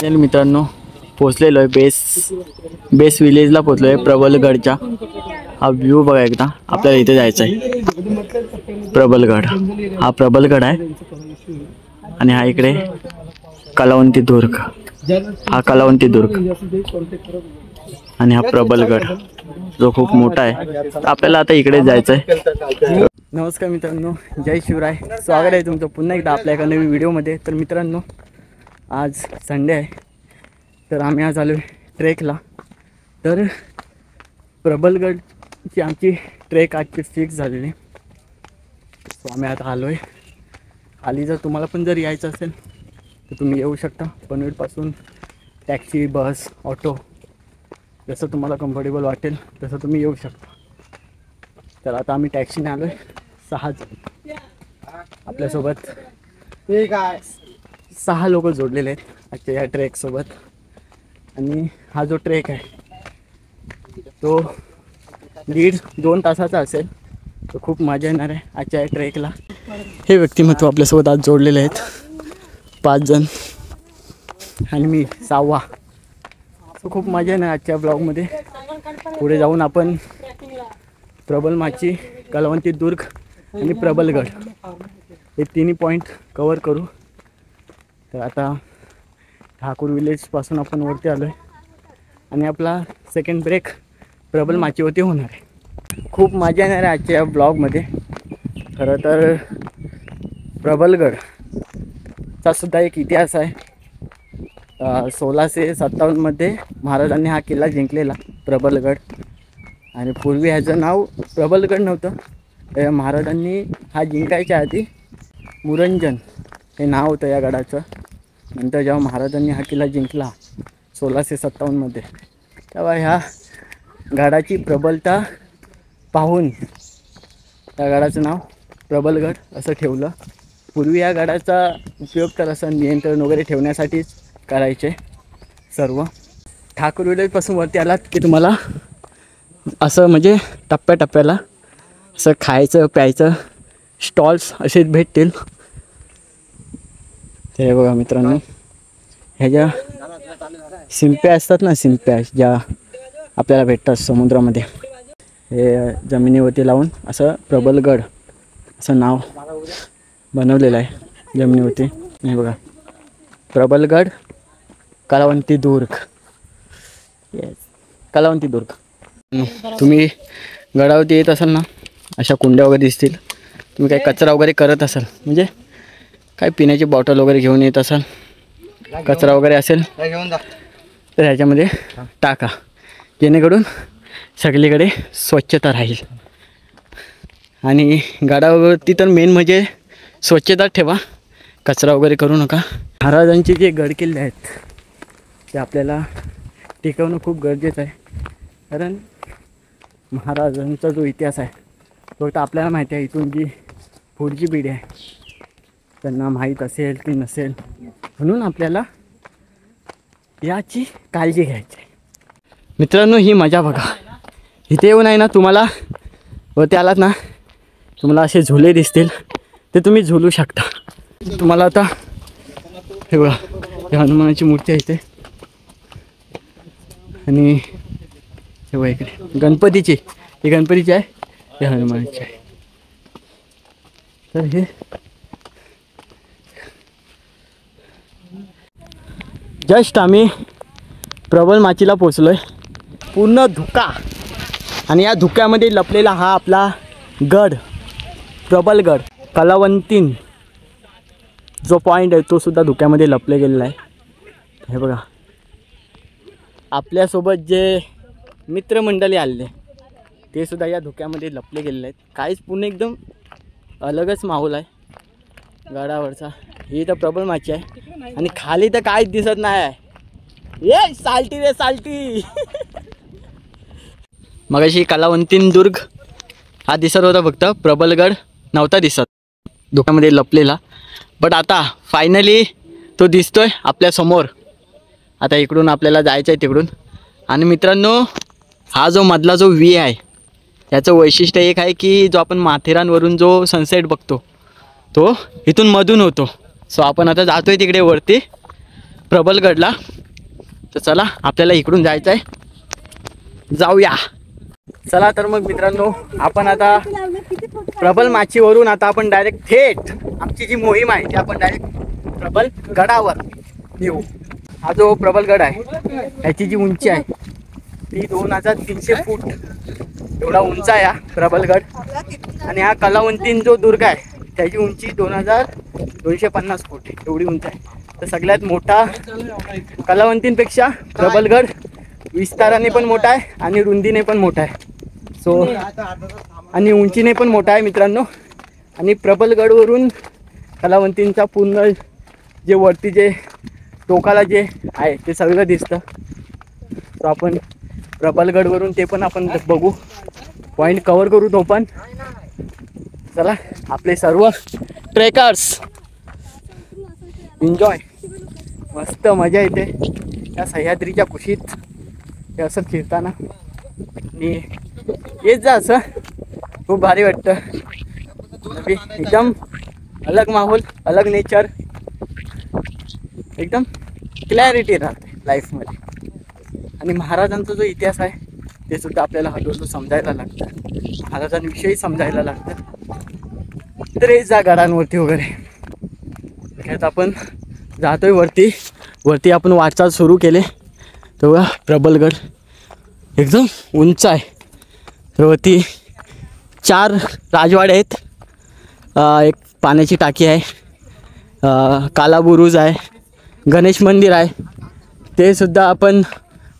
Finally मित्रांनो पोचलेलो आहे base विलेजला पोचलो आहे प्रबलगडच्या। हा व्ह्यू बघा एकदा, आपल्याला इथे जायचं आहे प्रबलगड। हा प्रबलगड आहे आणि हा इकडे कलावंती दुर्ग, हा कलावंती दुर्ग आणि हा प्रबलगड जो खूप मोठा आहे। आपल्याला आता इकडे जायचं आहे। नमस्कार मित्रांनो, जय शिवराय, स्वागत आहे तुमचं पुन्हा एकदा आपल्या एका नवीन व्हिडिओमध्ये। तर मित्रांनो आज संडे आहे, तर आम्ही आज आलो ट्रेकला। तर प्रबलगडची आमची ट्रेक आजची फिक्स झालेली, सो आम्ही आता आलो आहे खाली। जर तुम्हाला पण जर यायचं असेल तर तुम्ही येऊ शकता। पनवेलपासून टॅक्सी, बस, ऑटो जसं तुम्हाला कम्फर्टेबल वाटेल तसं तुम्ही येऊ शकता। तर आता आम्ही टॅक्सीने आलो आहे 6 जण, आपल्यासोबत 6 लोक जोडलेले आहेत आजच्या या ट्रेकसोबत। आणि हा जो ट्रेक आहे तो 1.5-2 तासाचा असेल, तो खूप मजा येणार आहे आजच्या या ट्रेकला। हे व्यक्तिमत्व आपल्यासोबत आज जोडलेले आहेत 5 जण आणि मी 6वा। तो खूप मजा येणार आजच्या ब्लॉगमध्ये। पुढे जाऊन आपण प्रबलमाची, कलावंती दुर्ग आणि प्रबलगड हे तिन्ही पॉईंट कवर करू। तर आता ठाकूर विलेजपासून आपण वरती आलो आहे आणि आपला सेकंड ब्रेक प्रबलमाचीवरती होणार आहे। खूप मजा येणार आहे आजच्या या ब्लॉगमध्ये। खरं तर प्रबलगडचा सुद्धा एक इतिहास आहे। 1657 मध्ये महाराजांनी हा किल्ला जिंकलेला प्रबलगड। आणि पूर्वी ह्याचं नाव प्रबलगड नव्हतं, महाराजांनी हा जिंकायच्या आधी मुरंजन हे नाव होतं या गडाचं। नंतर जेव्हा महाराजांनी हा किल्ला जिंकला 1657 मध्ये, तेव्हा ह्या गडाची प्रबलता पाहून त्या गडाचं नाव प्रबलगड असं ठेवलं। पूर्वी या गडाचा उपयोग तर असं नियंत्रण वगैरे ठेवण्यासाठीच करायचे सर्व। ठाकूर विलेजपासून वरती आलात की तुम्हाला असं म्हणजे टप्प्याटप्प्याला असं खायचं प्यायचं स्टॉल्स असे भेटतील। ते बघा मित्रांनो, ह्या ज्या शिंप्या असतात ना, शिंप्या ज्या आपल्याला भेटतात समुद्रामध्ये, हे जमिनीवरती लावून असं प्रबलगड असं नाव बनवलेलं आहे जमिनीवरती। हे बघा प्रबलगड, कलावंती दुर्ग, कलावंती दुर्ग। तुम्ही गडावरती येत असाल ना, अशा कुंड्या वगैरे दिसतील। तुम्ही काही कचरा वगैरे करत असाल, म्हणजे काही पिण्याची बॉटल वगैरे घेऊन येत असाल, कचरा वगैरे असेल तर ह्याच्यामध्ये टाका, जेणेकरून सगळीकडे स्वच्छता राहील। आणि गडावरती तर मेन म्हणजे स्वच्छता ठेवा, कचरा वगैरे करू नका। महाराजांचे जे गडकिल्ले आहेत ते आपल्याला टिकवणं खूप गरजेचं आहे, कारण महाराजांचा जो इतिहास आहे तो तर आपल्याला माहिती आहे। इथून जी पुढची पिढी आहे त्यांना माहीत असेल की नसेल, म्हणून आपल्याला याची काळजी घ्यायची आहे। मित्रांनो ही मजा बघा, इथे येऊन आहे ना, तुम्हाला वरती आलात ना, तुम्हाला असे झुले दिसतील, ते तुम्ही झुलू शकता। तुम्हाला आता हे बघा, हे हनुमानाची मूर्ती आहे इथे, आणि हे बघा इकडे गणपतीची, ही गणपतीची आहे, हे हनुमानाची आहे। तर हे जस्ट आम्ही प्रबलमाचीला पोचलो आहे। पूर्ण धुका, आणि या धुक्यामध्ये लपलेला हा आपला गड प्रबलगड, कलावंतीन जो पॉईंट आहे तो सुद्धा धुक्यामध्ये लपले गेलेला आहे। हे बघा, आपल्यासोबत जे मित्रमंडळी आलेले ते सुद्धा या धुक्यामध्ये लपले गेलेले आहेत। काहीच पूर्ण एकदम अलगच माहोल आहे गडावरचा। ही तर प्रबलमाची आहे आणि खाली तर काहीच दिसत नाही आहे। ये साल्टी रे साल्टी मगाशी कलावंतीन दुर्ग हा दिसत होता, फक्त प्रबलगड नव्हता दिसत धुक्यामध्ये लपलेला। बट आता फायनली तो दिसतोय आपल्या समोर। आता इकडून आपल्याला जायचं आहे तिकडून। आणि मित्रांनो हा जो मधला जो व्ही आहे याचं वैशिष्ट्य एक आहे की जो आपण माथेरानवरून जो सनसेट बघतो तो इथून मधून होतो। सो आपण आता जातोय तिकडे वरती प्रबलगडला। तर चला आपल्याला इकडून जायचं आहे, जाऊया. चला तर मग मित्रांनो, आपण आता प्रबल माचीवरून आता आपण डायरेक्ट थेट आमची जी मोहीम आहे ती आपण डायरेक्ट प्रबल गडावर येऊ. हा जो प्रबल गड आहे त्याची जी उंची आहे ती 2300 फूट एवढा उंच आहे हा प्रबलगड. आणि हा कलावंतीन जो दुर्ग आहे त्याची उंची 2250 फूट एवढी उंच आहे. तर सगळ्यात मोठा कलावंतींपेक्षा प्रबलगड विस्ताराने पण मोठा आहे आणि रुंदीने पण मोठा आहे. सो आणि उंचीने पण मोठा आहे मित्रांनो. आणि प्रबलगडवरून कलावंतींचा पूर्ण जे वरती जे टोकाला जे आहे ते सगळं दिसतं. सो आपण प्रबलगडवरून ते पण आपण बघू, पॉईंट कव्हर करू तो पण. चला आपले सर्व ट्रेकर्स एन्जॉय, मस्त मजा येते या सह्याद्रीच्या कुशीत हे असं फिरताना. आणि येत जा असं खूप भारी वाटतं. एकदम अलग माहोल, अलग नेचर, एकदम क्लॅरिटी राहते लाईफमध्ये. आणि महाराजांचा जो इतिहास आहे ते सुद्धा आपल्याला हळूहळू समजायला लागतं, महाराजांविषयी समजायला लागतं. तर हे जा गडांवरती वगैरे त्यात आपण जातोय वरती आपण वाटचाल सुरू केले. तेव्हा प्रबलगड एकदम उंच आहे. तर वरती 4 राजवाडे आहेत, एक पाण्याची टाकी आहे, कालाबुरुज आहे, गणेश मंदिर आहे, ते सुद्धा आपण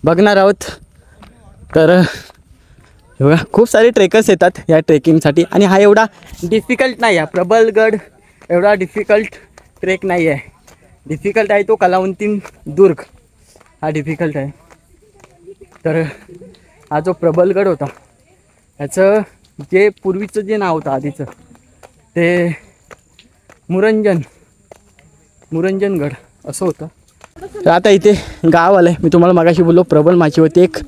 बघणार आहोत. तर बघा खूप सारे ट्रेकर्स येतात या ट्रेकिंगसाठी. आणि हा एवढा डिफिकल्ट नाही आहे, प्रबलगड एवढा डिफिकल्ट ट्रेक नाही आहे. डिफिकल्ट आहे तो कलावंतीन दुर्ग, हा डिफिकल्ट आहे. तर हा जो प्रबलगड होता त्याचं जे पूर्वीचं जे नाव होतं आधीचं ते मुरंजनगड असं होतं. तर आता इथे गाव आलं आहे. मी तुम्हाला मागाशी बोललो प्रबल माचीवरती एक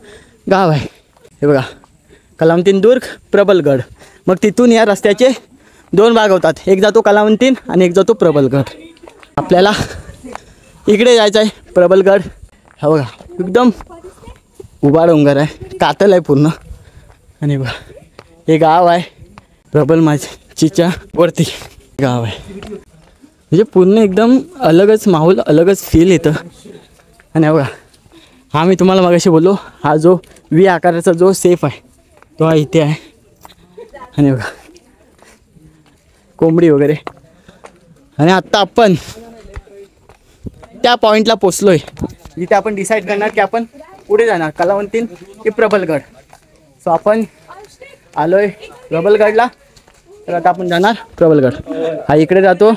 गाव आहे. हे बघा कलावंतीन दुर्ग, प्रबलगड. मग तिथून या रस्त्याचे 2 भाग होतात, एक जातो कलावंतीन आणि एक जातो प्रबलगड. आपल्याला इकडे जायचं आहे प्रबलगड. हा बघा एकदम उभा डोंगर आहे, कातल आहे पूर्ण. आणि बघा हे गाव आहे प्रबल माचीच्या वरती गाव आहे. म्हणजे पूर्ण एकदम अलगच माहोल, अलगच फील येतं. आणि बघा हा मी तुम्हाला मागाशी बोललो हा जो V आकाराचा जो सेफ आहे तो हा इथे आहे. आणि बघा कोंबडी वगैरे. आणि आत्ता आपण त्या पॉईंटला पोचलो आहे जिथे आपण डिसाईड करणार की आपण पुढे जाणार कलावंतीन की प्रबलगड. सो आपण आलो आहे प्रबलगडला. तर आता आपण जाणार प्रबलगड. हा इकडे जातो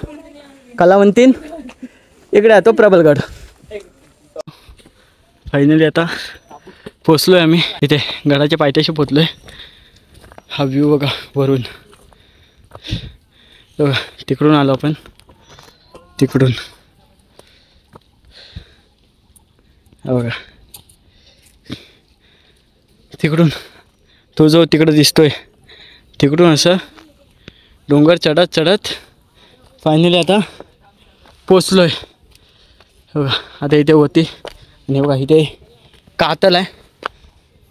कलावंतीन, इकडे जातो प्रबलगड. फायनली आता पोचलो आहे आम्ही इथे गडाच्या पायथ्याशी पोचलो आहे. हा व्ह्यू बघा वरून, बघा तिकडून आलो आपण, तिकडून बघा तिकडून तो जो तिकडं दिसतोय तिकडून असं डोंगर चढत फायनली आता पोचलो आहे. बघा आता इथे होती. आणि बघा इथे कातल आहे,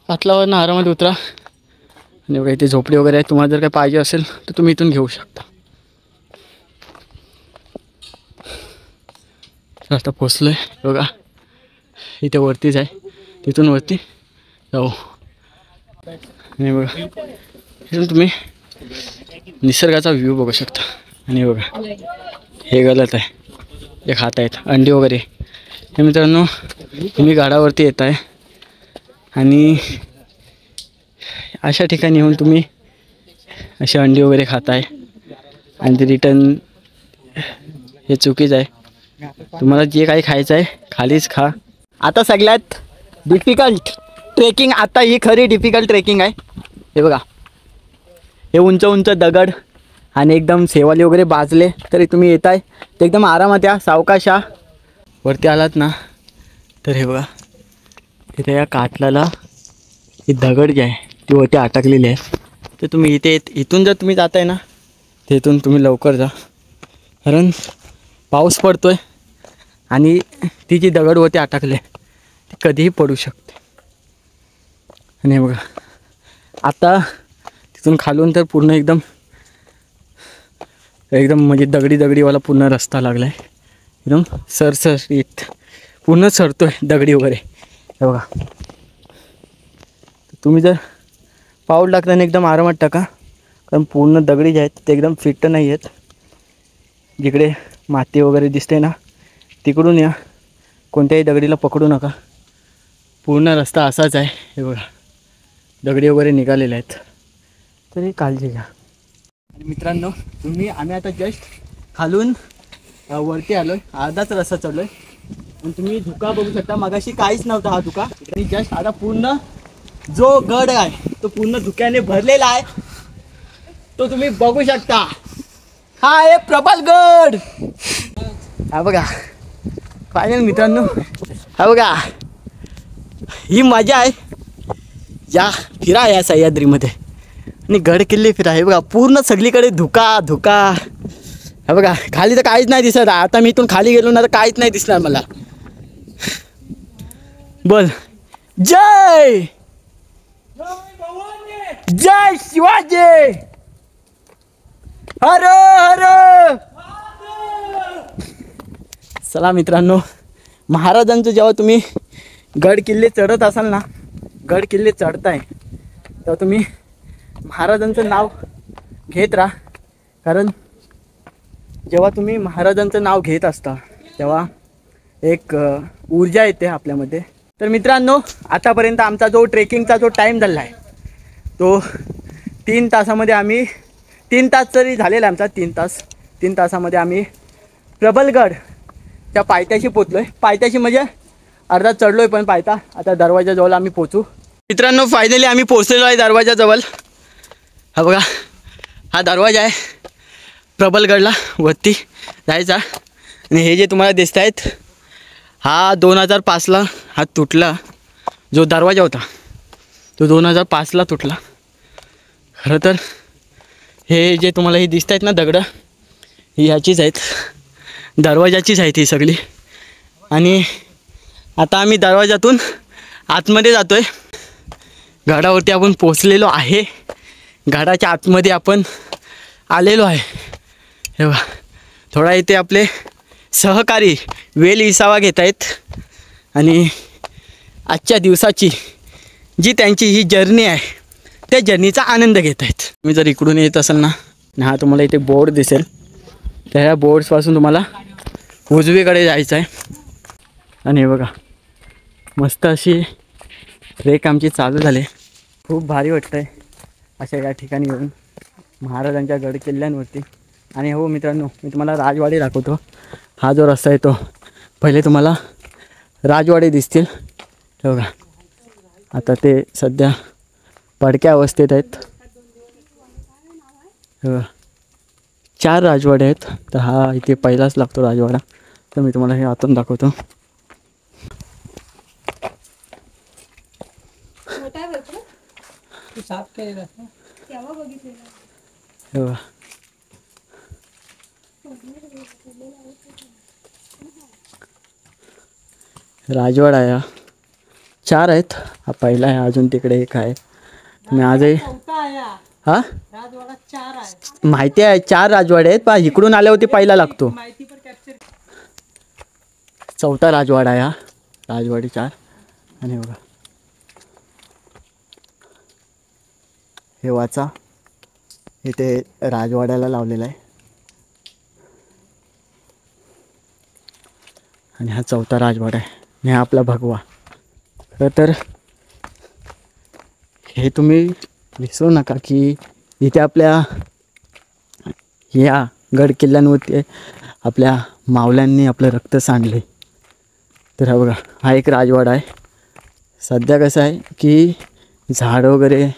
कातलावरनं आरामात उतरा. आणि बघा इथे झोपडी वगैरे आहे, तुम्हाला जर काही पाहिजे असेल तर तुम्ही इथून घेऊ शकता. आता पोचलो आहे बघा, इथे वरतीच आहे, तिथून वरती जाऊ. आणि बघा इथून तुम्ही निसर्गाचा व्ह्यू बघू शकता. आणि बघा हे गलत आहे, हे खात आहेत अंडी वगैरे. हे मित्रांनो तुम्ही गडावरती येत आहे आणि अशा ठिकाणी येऊन तुम्ही अशी अंडी वगैरे खात आहे आणि ते रिटर्न हे चुकीचं आहे. तुम्हाला जे काही खायचं आहे खालीच खा. आता सगळ्यात डिफिकल्ट ट्रेकिंग, आता ही खरी डिफिकल्ट ट्रेकिंग आहे. हे बघा हे उंच उंच दगड आणि एकदम सेवाली वगैरे बाजले तरी तुम्ही येत आहे ते एकदम आरामात या, सावकाशा. वरती आलात ना तर हे बघा तिथे या कातलाला ही दगड जी आहे ती वरती अटकलेली आहे. तर तुम्ही इथून जर तुम्ही जाताय ना तिथून तुम्ही लवकर जा, कारण पाऊस पडतोय आणि ती जी दगड वरती अटकले ती कधीही पडू शकते. आणि हे बघा आता तिथून खालून तर पूर्ण एकदम म्हणजे दगडीवाला पूर्ण रस्ता लागला आहे. एकदम सरसरीत पूर्ण सरतोय दगडी वगैरे. हे बघा तुम्ही जर पाऊल टाकताना एकदम आरामात टाका, कारण पूर्ण दगडी जे आहेत ते एकदम फिट नाही आहेत. जिकडे माती वगैरे दिसते ना तिकडून या, कोणत्याही दगडीला पकडू नका. पूर्ण रस्ता असाच आहे. हे बघा दगडी वगैरे निघालेले आहेत, तरी काळजी घ्या. आणि मित्रांनो आम्ही आता जस्ट खालून वरती आलो आहे, अर्धाच रस्ता चढलो आहे. आणि तुम्ही धुका बघू शकता. मगाशी काहीच नव्हता हा धुका, आणि जस्ट आता पूर्ण जो गड आहे तो पूर्ण धुक्याने भरलेला आहे. तो तुम्ही बघू शकता. हा आहे प्रबलगड. हा बघा फायनल मित्रांनो, हा बघा ही मजा आहे. या फिरा या सह्याद्रीमध्ये आणि गड किल्ले फिरा. हे बघा पूर्ण सगळीकडे धुका धुका. हे बघा खाली तर काहीच नाही दिसत. आता मी इथून खाली गेलो ना तर काहीच नाही दिसणार मला. बोल जय जय शिवाजी, हर हर. चला मित्रांनो, महाराजांचं जेव्हा तुम्ही गड किल्ले चढत असाल ना, गड किल्ले चढताय तेव्हा तुम्ही महाराजांचं नाव घेत राहा. कारण जेव्हा तुम्ही महाराजांचं नाव घेत असता तेव्हा एक ऊर्जा येते आपल्यामध्ये. तर मित्रांनो आतापर्यंत आमचा जो ट्रेकिंगचा जो टाईम झाला आहे तो 3 तासामध्ये आम्ही 3 तास तरी झालेला आहे आमचा. 3 तासामध्ये आम्ही प्रबलगडच्या पायथ्याशी पोचलो आहे. पायथ्याशी म्हणजे अर्धा चढलो आहे, पण पायथा आता दरवाजाजवळ आम्ही पोचू. मित्रांनो फायनली आम्ही पोचलेलो आहे दरवाजाजवळ. हा बघा हा दरवाजा आहे प्रबलगडला वरती जायचा. आणि हे जे तुम्हाला दिसत आहेत हा 2005ला हा तुटला. जो दरवाजा होता तो 2005ला तुटला. खरं तर हे जे तुम्हाला हे दिसत आहेत ना दगडं, ही ह्याचीच आहेत, दरवाजाचीच आहेत ही सगळी. आणि आता आम्ही दरवाजातून आतमध्ये जातो आहे. गडावरती आपण पोचलेलो आहे. गडाच्या आतमध्ये आपण आलेलो आहे. हे बघा थोडा इथे आपले सहकारी वेल विसावा घेत आहेत आणि आजच्या दिवसाची जी त्यांची ही जर्नी आहे त्या जर्नीचा आनंद घेत आहेत. तुम्ही जर इकडून येत असाल ना, हा तुम्हाला इथे बोर्ड दिसेल, त्या ह्या बोर्ड्सपासून तुम्हाला उजवीकडे जायचं आहे. आणि हे बघा मस्त अशी ट्रेक आमची चालू झाली. खूप भारी वाटतं आहे अशा या ठिकाणी येऊन महाराजांच्या गड किल्ल्यांवरती. आणि हो मित्रांनो मी तुम्हाला राजवाडे दाखवतो. हा जो रस्ता आहे तो पहिले तुम्हाला राजवाडे दिसतील. हे बघा आता ते सध्या पडक्या अवस्थेत आहेत. हे बघा 4 राजवाडे आहेत. तर हा इथे पहिलाच लागतो राजवाडा. तर मी तुम्हाला हे आतून दाखवतो. हे बघा राजवाडा आहे. 4 आहेत. हा पहिला आहे, अजून तिकडे एक आहे. मी आजही हा माहिती आहे 4 राजवाडे आहेत, पण इकडून आल्यावरती पहिला लागतो. 4था राजवाडा आहे हा, राजवाडी 4. आणि बघा हे वाचा इथे राजवाड्याला लावलेला आहे. आणि हा 4था राजवाडा आहे. आणि हा आपला भगवा. तर हे तुम्ही विसरू नका की इथे आपल्या या गड किल्ल्यांवरती आपल्या मावल्यांनी आपलं रक्त सांडले. तर हा बघा हा एक राजवाडा आहे. सध्या कसं आहे की झाडं वगैरे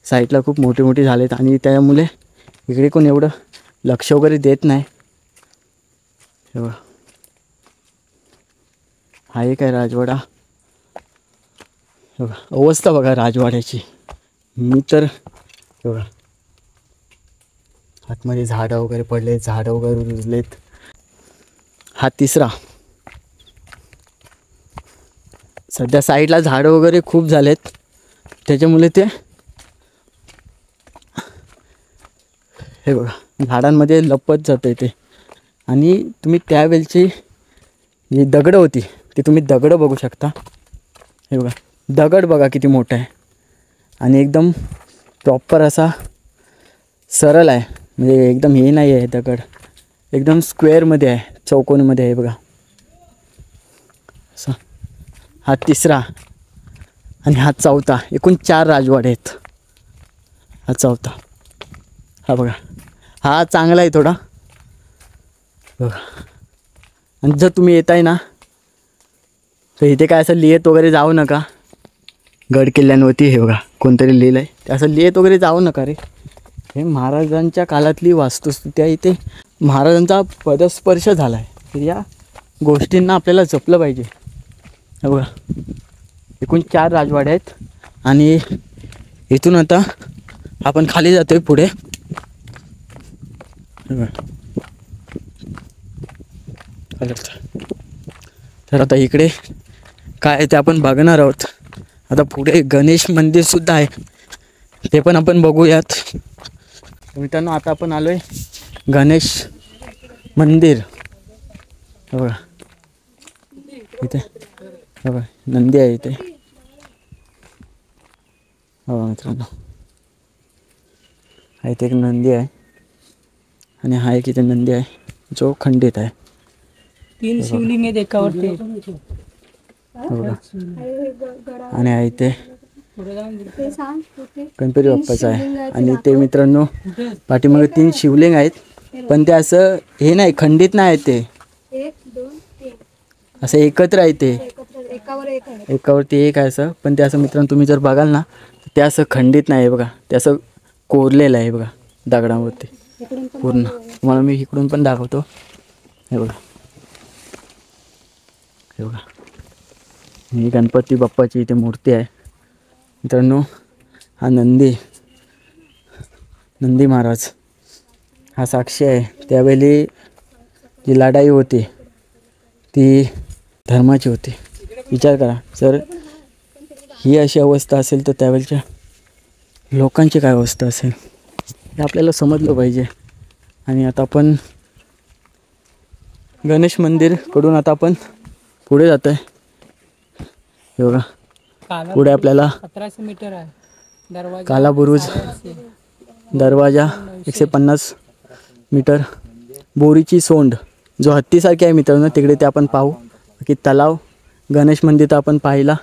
साईडला खूप मोठी मोठी झालेत आणि त्यामुळे इकडे कोण एवढं लक्ष वगैरे देत नाही. हे बघा हा एक आहे राजवाडा. बघा अवस्था बघा राजवाड्याची. मी तर बघा आतमध्ये झाडं वगैरे पडले, झाडं वगैरे रुजलेत. हा 3रा सध्या साईडला झाडं वगैरे खूप झालेत, त्याच्यामुळे ते हे बघा झाडांमध्ये लपत जातं ते. आणि तुम्ही त्यावेळची जी दगडं होती ती तुम्ही दगडं बघू शकता. हे बघा दगड बघा किती मोठा आहे आणि एकदम प्रॉपर असा सरळ आहे, म्हणजे एकदम हे नाही आहे दगड, एकदम स्क्वेअरमध्ये आहे, चौकोनमध्ये आहे बघा असं. हा तिसरा आणि हा चौथा, एकूण 4 राजवाडे आहेत. हा चौथा, हा बघा हा चांगला आहे थोडा बघा. आणि जर तुम्ही येताय ना तर इथे काय असं लिहित वगैरे जाऊ नका. गड किल्ल्यांवरती हे बघा कोणतरी लिहिलं आहे, ते असं लिहित वगैरे जाऊ नका रे. हे महाराजांच्या काळातली वास्तुस्थिती आहे. इथे महाराजांचा पदस्पर्श झाला आहे, तर या गोष्टींना आपल्याला जपलं पाहिजे. हे बघा एकूण 4 राजवाडे आहेत. आणि इथून आता आपण खाली जातोय पुढे. तर आता इकडे काय आहे ते आपण बघणार आहोत. आता पुढे गणेश मंदिर सुद्धा आहे, ते पण आपण बघूयात. मित्रांनो आता आपण आलोय गणेश मंदिर. बघा इथे बघा नंदी आहे इथे. हो मित्रांनो हा इथे एक नंदी आहे आणि हा एक इथे नंदी आहे जो खंडित आहे. 3 शिवलिंग आहेत एकावरती. आणि हा इथे गणपती बाप्पाचा आहे. आणि ते मित्रांनो पाठीमागे 3 शिवलिंग आहेत, पण ते असं हे नाही खंडित नाही आहे, ते असं एकत्र आहे, ते एकावरती एक आहे असं. पण ते असं मित्रांनो तुम्ही जर बघाल ना ते असं खंडित नाही आहे बघा, ते असं कोरलेलं आहे बघा दगडावरती पूर्ण. तुम्हाला मी इकडून पण दाखवतो. हे बघा हे बघा ही गणपती बाप्पाची इथे मूर्ती आहे मित्रांनो. हा नंदी महाराज हा साक्षी आहे. त्यावेळी जी लढाई होती ती धर्माची होती. विचार करा, जर ही अशी अवस्था असेल तर त्यावेळच्या लोकांची काय अवस्था असेल हे आपल्याला समजलं पाहिजे. आणि आता आपण गणेश मंदिरकडून आता आपण पुढे जातो आहे. हे बघा पुढे आपल्याला 1700 मीटर आहे दरवाजा. काला बुरुज दरवाजा 150 मीटर. बोरीची सोंड जो हत्तीसारखी आहे मित्रांनो तिकडे ते आपण पाहू. की तलाव गणेश मंदिर तर आपण पाहिला.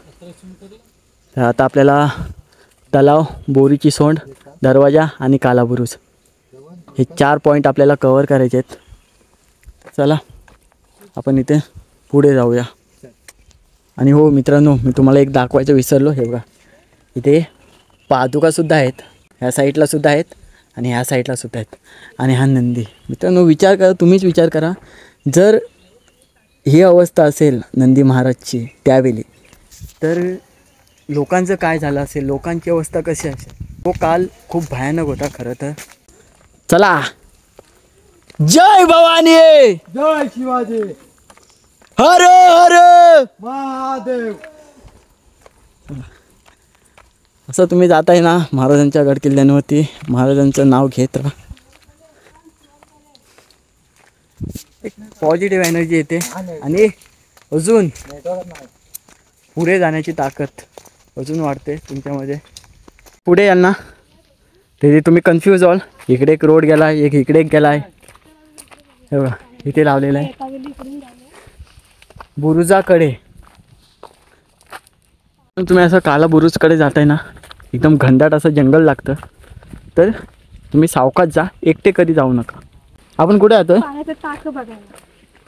तर आता आपल्याला तलाव, बोरीची सोंड, दरवाजा आणि काला बुरुज हे 4 पॉईंट आपल्याला कव्हर करायचे आहेत. चला आपण इथे पुढे जाऊया. आणि हो मित्रांनो मी तुम्हाला एक दाखवायचं विसरलो. हे बघा इथे पादुकासुद्धा आहेत, ह्या साईडला सुद्धा आहेत आणि ह्या साईडला सुद्धा आहेत. आणि हा नंदी मित्रांनो विचार करा, तुम्हीच विचार करा, जर ही अवस्था असेल नंदी महाराजची त्यावेळी तर लोकांचं काय झालं असेल, लोकांची अवस्था कशी असेल. तो काल खूप भयानक होता खरं तर. चला जय भवानी, जय शिवाजी, हर हर महादेव. असं तुम्ही जाताय ना महाराजांच्या गड किल्ल्यांवरती, महाराजांचं नाव घेत राहा. एक पॉझिटिव्ह एनर्जी येते आणि अजून पुढे जाण्याची ताकद अजून वाढते तुमच्यामध्ये. पुढे यांना तरी तुम्ही कन्फ्यूज व्हाल. इकडे एक रोड गेला आहे, एक इकडे एक गेला आहे. हे बघा इथे लावलेलं आहे बुरुजाकडे. तुम्ही असं काला बुरुजकडे जाताय ना एकदम घनदाट असं जंगल लागतं, तर तुम्ही सावकाश जा, एकटे कधी जाऊ नका. आपण कुठे जातोय? पाण्याचं टाक बघायला.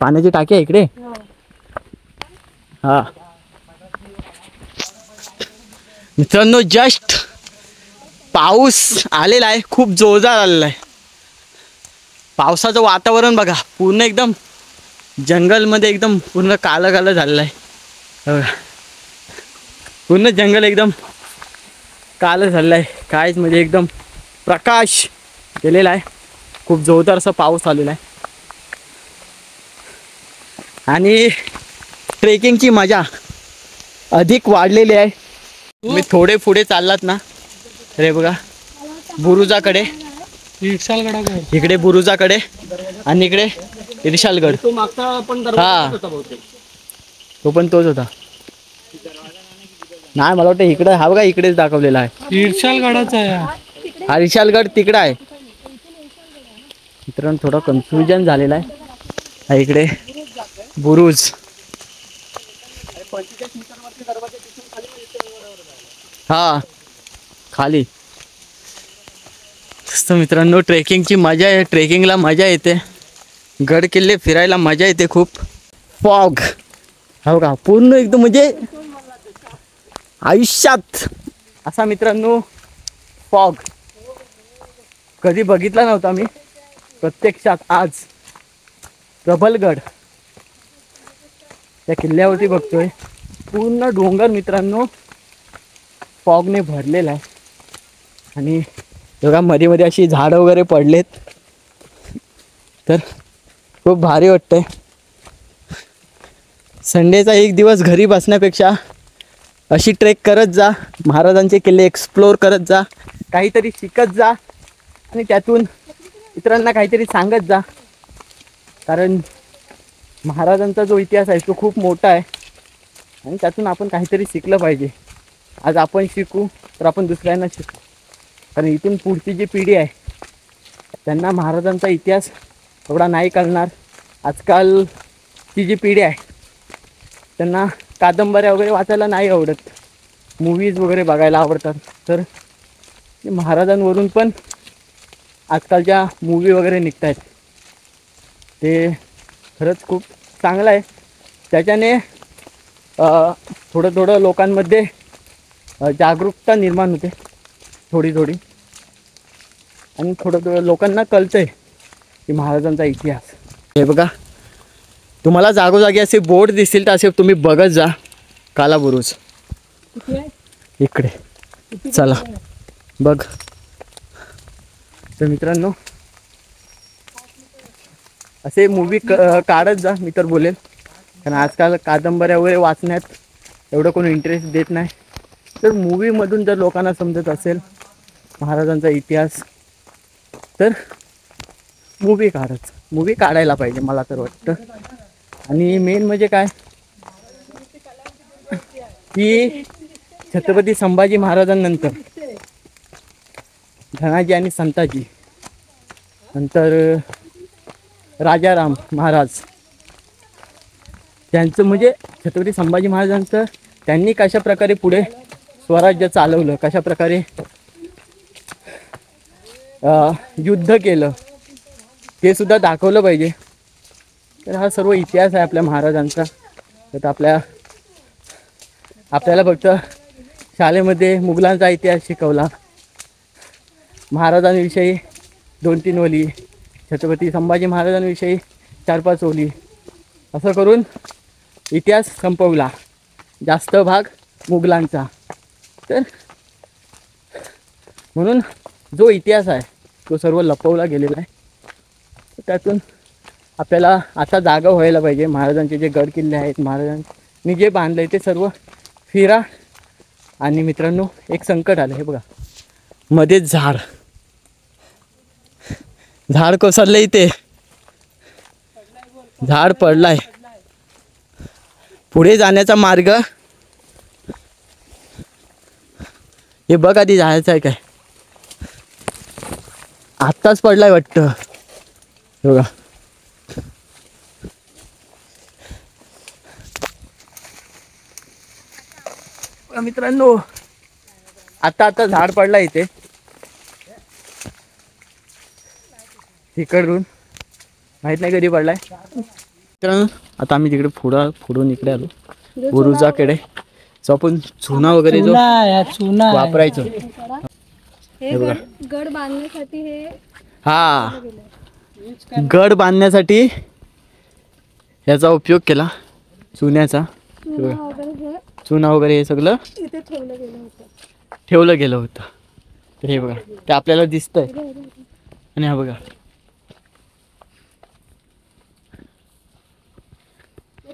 पाण्याची टाकी आहे इकडे. हा मित्रांनो जस्ट पाऊस आलेला आहे, खूप जोरदार आलेला आहे. पावसाचं वातावरण बघा पूर्ण एकदम जंगलमध्ये एकदम पूर्ण काळं काळं झालेलं आहे. पूर्ण जंगल एकदम काळं झालेलं आहे, कायच म्हणजे एकदम प्रकाश केलेला आहे. खूप जोरदार असा पाऊस आलेला आहे आणि ट्रेकिंगची मजा अधिक वाढलेली आहे. तुम्ही थोडे पुढे चाललात ना तर हे बघा बुरुजाकडे, इकडे बुरुजाकडे आणि इकडे इर्शालगड. तो मागचा पण हा. होता बहुतेक. तो पण तोच होता. नाही मला वाटतं इकडे हा बघा इकडेच दाखवलेला आहे. इर्शाल गडाचा आहे हा. हा इर्शालगड तिकडे आहे. मित्रांनो थोडं कन्फ्युजन झालेलं आहे. हा इकडे बुरुज. हा खाली. तर मित्रांनो ट्रेकिंगची मजा आहे. ट्रेकिंगला मजा येते. गड किल्ले फिरायला मजा येते खूप. फॉग हो का पूर्ण एकदम म्हणजे आयुष्यात असा मित्रांनो फॉग कधी बघितला नव्हता मी. प्रत्यक्षात आज प्रबलगड त्या किल्ल्यावरती बघतोय. पूर्ण डोंगर मित्रांनो फॉगने भरलेला आहे. आणि बघा मध्ये मध्ये अशी झाडं वगैरे पडलेत. तर खूप भारी वाटतंय. संडेचा एक दिवस घरी बसण्यापेक्षा अशी ट्रेक करत जा. महाराजांचे किल्ले एक्सप्लोर करत जा. काहीतरी शिकत जा आणि त्यातून इतरांना काहीतरी सांगत जा. कारण महाराजांचा जो इतिहास आहे तो खूप मोठा आहे आणि त्यातून आपण काहीतरी शिकलं पाहिजे. आज आपण शिकू तर आपण दुसऱ्यांना शिकू. कारण इथून पुढची जी पिढी आहे त्यांना महाराजांचा इतिहास एवढा नाही कळणार. आजकालची जी पिढी आहे त्यांना कादंबऱ्या वगैरे वाचायला नाही आवडत. मूवीज वगैरे बघायला आवडतात. तर महाराजांवरून पण आजकालच्या मूवी वगैरे निघत आहेत. ते खरंच खूप चांगलं आहे. त्याच्याने थोडं थोडं लोकांमध्ये जागरूकता निर्माण होते थोडी थोडी. आणि थोडं थोडं लोकांना कळतंय की महाराजांचा इतिहास. हे बघा तुम्हाला जागोजागी असे बोर्ड दिसतील तर असे तुम्ही बघत जा. काला बुरुज इकडे चला बघ. तर मित्रांनो असे मूवी काढत जा मी तर बोलेल. कारण आजकाल कादंबऱ्या वगैरे वाचण्यात एवढं कोणी इंटरेस्ट देत नाही. तर मूवीमधून जर लोकांना समजत असेल महाराजांचा इतिहास तर मूवी काढायला पाहिजे मला तर वाटतं. आणि मेन म्हणजे काय की छत्रपती संभाजी महाराजांनंतर धनाजी आणि संताजी नंतर राजाराम महाराज त्यांचं म्हणजे छत्रपती संभाजी महाराजांचं त्यांनी कशा प्रकारे पुढे स्वराज्य चालवलं, कशा प्रकारे युद्ध केलं ते सुद्धा दाखवलं पाहिजे. तर हा सर्व इतिहास आहे आपल्या महाराजांचा. तर आपल्याला फक्त शाळेमध्ये मुघलांचा इतिहास शिकवला. महाराजांविषयी 2-3 ओळी, छत्रपती संभाजी महाराजांविषयी 4-5 ओळी असं करून इतिहास संपवला. जास्त भाग मुघलांचा. तर म्हणून जो इतिहास आहे तो सर्व लपवला गेलेला आहे. त्यातून आपल्याला आता जागा व्हायला पाहिजे. महाराजांचे जे गड किल्ले आहेत महाराजांनी जे बांधलं आहे ते सर्व फिरा. आणि मित्रांनो एक संकट आलं. हे बघा मध्येच झाड कोसळलं. इथे झाड पडलाय. पुढे जाण्याचा मार्ग हे बघ आधी जायचं आहे काय. आत्ताच पडलाय वाटतं. हे बघा मित्रांनो आता झाड पडलाय इथे. तिकडून माहित नाही कधी पडलाय. मित्रांनो आता आम्ही तिकडे पुढून इकडे आलो बुरुजाकडे. जो आपण चुना वगैरे जो वापरायचो हे गड बांधण्यासाठी हे हा गड बांधण्यासाठी याचा उपयोग केला चुन्याचा. चुना वगैरे हे सगळं इथे ठेवलं गेलं होतं. तर हे बघा ते आपल्याला दिसतंय. आणि हा बघा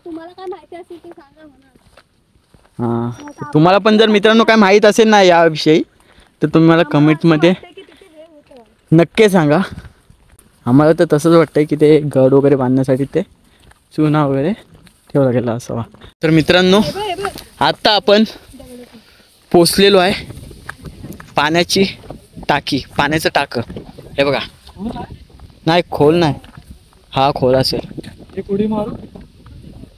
तुम्हाला काय माहिती असेल ते सांगा म्हणा. हां तुम्हाला पण जर मित्रांनो काय माहीत असेल ना याविषयी तर तुम्ही मला कमेंटमध्ये नक्की सांगा. आम्हाला तर तसंच वाटतंय की ते गड वगैरे बांधण्यासाठी ते चुना वगैरे ठेवला गेला असावा. तर मित्रांनो आता आपण पोचलेलो आहे पाण्याची टाकी, पाण्याचं टाकं. हे बघा, नाही खोल नाही, हा खोल असेल.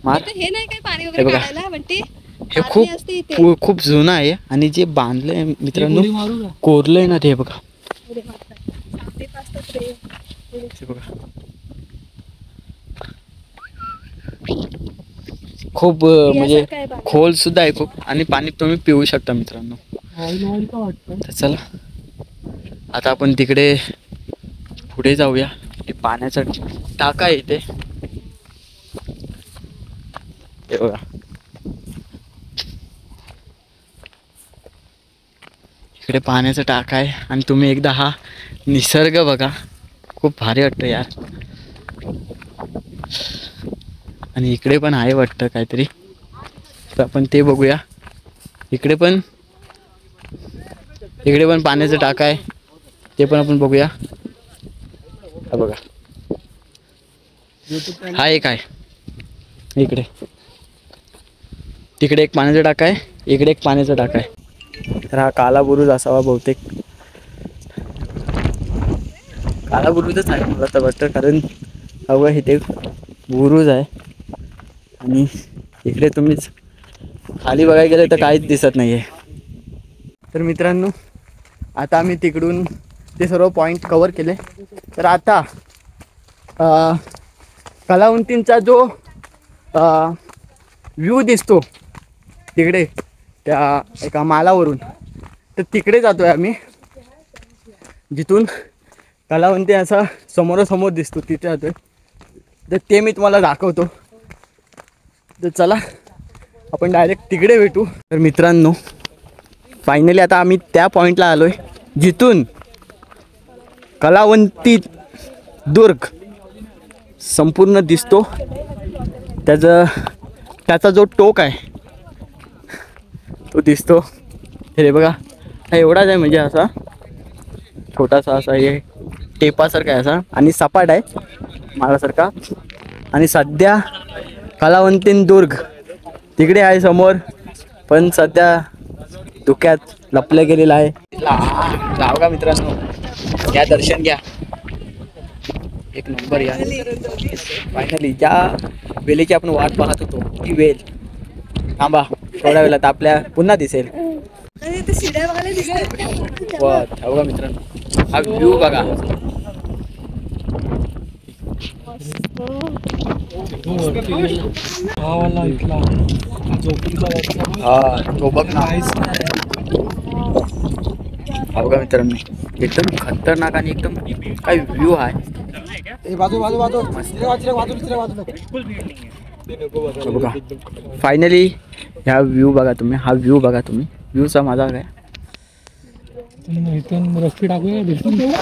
मार हे नाही काय पाणी हे वगैरे बघा. काढायला म्हणते हे खूप जुनं आहे आणि जे बांधलंय मित्रांनो कोरलंय ना ते बघा. हे बघा खूप म्हणजे खोल सुद्धा आहे खूप आणि पाणी तुम्ही पिऊ शकता मित्रांनो. तर चला आता आपण तिकडे पुढे जाऊया. हे पाण्याचा टाका आहे इथे. हे बघा इकडे पाण्याचा टाका आहे आणि तुम्ही एकदा हा निसर्ग बघा, खूप भारी वाटतं यार. आणि इकडे पण आहे वाटतं काहीतरी, तर आपण ते बघूया. इकडे पण पाण्याचा टाका आहे, ते पण आपण बघूया. हा बघा, हा एक आहे इकडे, तिकडे एक पाण्याचा टाका आहे, इकडे एक पाण्याचा टाका आहे. तर हा काला बुरुज असावा बहुतेक, काला बुरुजच आहे मला तर वाटतं, कारण हवं इथे बुरुज आहे. आणि इकडे तुम्हीच खाली बघायला गेलं तर काहीच दिसत नाही आहे. तर मित्रांनो आता आम्ही तिकडून ते सर्व पॉईंट कवर केले. तर आता कलावंतींचा जो व्ह्यू दिसतो तिकडे त्या एका मालावरून, तर तिकडे जातो आहे आम्ही, जिथून कलावंती असा समोरासमोर दिसतो, तिथे जातो आहे. तर ते मी तुम्हाला दाखवतो. तर चला आपण डायरेक्ट तिकडे भेटू. तर मित्रांनो फायनली आता आम्ही त्या पॉईंटला आलो आहे जिथून कलावंती दुर्ग संपूर्ण दिसतो. त्याचा जो टोक आहे तो दिसतो. हे बघा, हा एवढाच आहे, म्हणजे असा छोटासा असा हे टेपासारखा आहे असा, आणि सपाट आहे मालासारखा. आणि सध्या कलावंतीन दुर्ग तिकडे आहे समोर, पण सध्या धुक्यात लपलं गेलेलं आहे. जाऊ का मित्रांनो, या दर्शन घ्या, एक नंबर. या फायनली ज्या वेळेची आपण वाट पाहत होतो ती वेळ, थांबा थोड्या वेळात आपल्या पुन्हा दिसेल. बघा मित्रांनो, हा व्ह्यू बघा. हा तो बघ ना, हा बघा मित्रांनो, एकदम खतरनाक आणि एकदम काय व्ह्यू आहे. बघा फायनली ह्या व्ह्यू बघा तुम्ही, हा व्ह्यू बघा तुम्ही, व्ह्यूचा माझा काय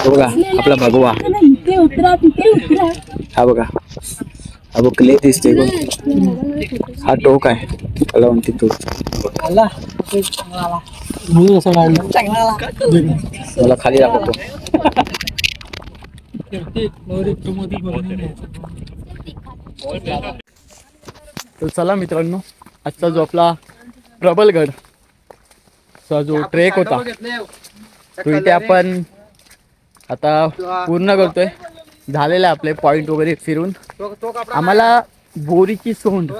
बघा. आपला भगवा हा बघा, हा बघ क्ले दिसते, हा टोक आहे कलावंती तो. मला खाली दाखवतो. तर चला मित्रांनो, आजचा जो आपला प्रबलगडचा जो ट्रेक होता तो इथे आपण आता पूर्ण करतोय. झालेलं आहे आपले पॉईंट वगैरे फिरून. आम्हाला बोरीची सोंड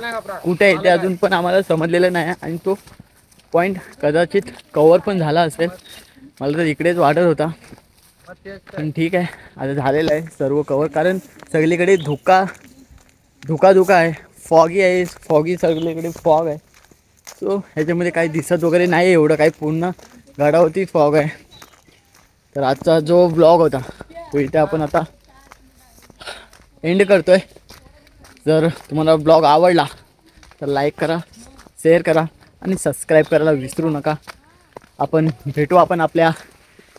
कुठे आहे ते अजून पण आम्हाला समजलेलं नाही, आणि तो पॉईंट कदाचित कवर पण झाला असेल, मला तर इकडेच वाटत होता. पण ठीक आहे, आता झालेलं आहे सर्व कवर, कारण सगळीकडे धुका आहे, फॉगी आहे, सगळीकडे फॉग आहे. सो ह्याच्यामध्ये काही दिसत वगैरे नाही एवढं काही, पूर्ण गडावरती फॉग आहे. तर आजचा जो व्लॉग होता तो इथे आपण आता एंड करतोय. जर तुम्हाला ब्लॉग आवडला तर लाईक करा, शेअर करा आणि सबस्क्राईब करायला विसरू नका. आपण भेटू आपल्या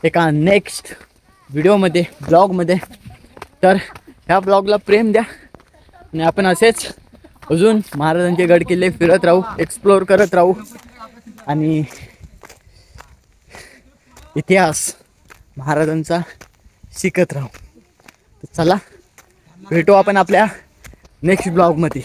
एका नेक्स्ट व्हिडिओमध्ये, ब्लॉगमध्ये. तर ह्या ब्लॉगला प्रेम द्या आणि आपण असेच अजून महाराजांचे गड किल्ले फिरत राहू, एक्सप्लोअर करत राहू. आणि इतिहास महाराजांचा शिकत राहू. तर चला भेटू आपण आपल्या नेक्स्ट ब्लॉगमध्ये.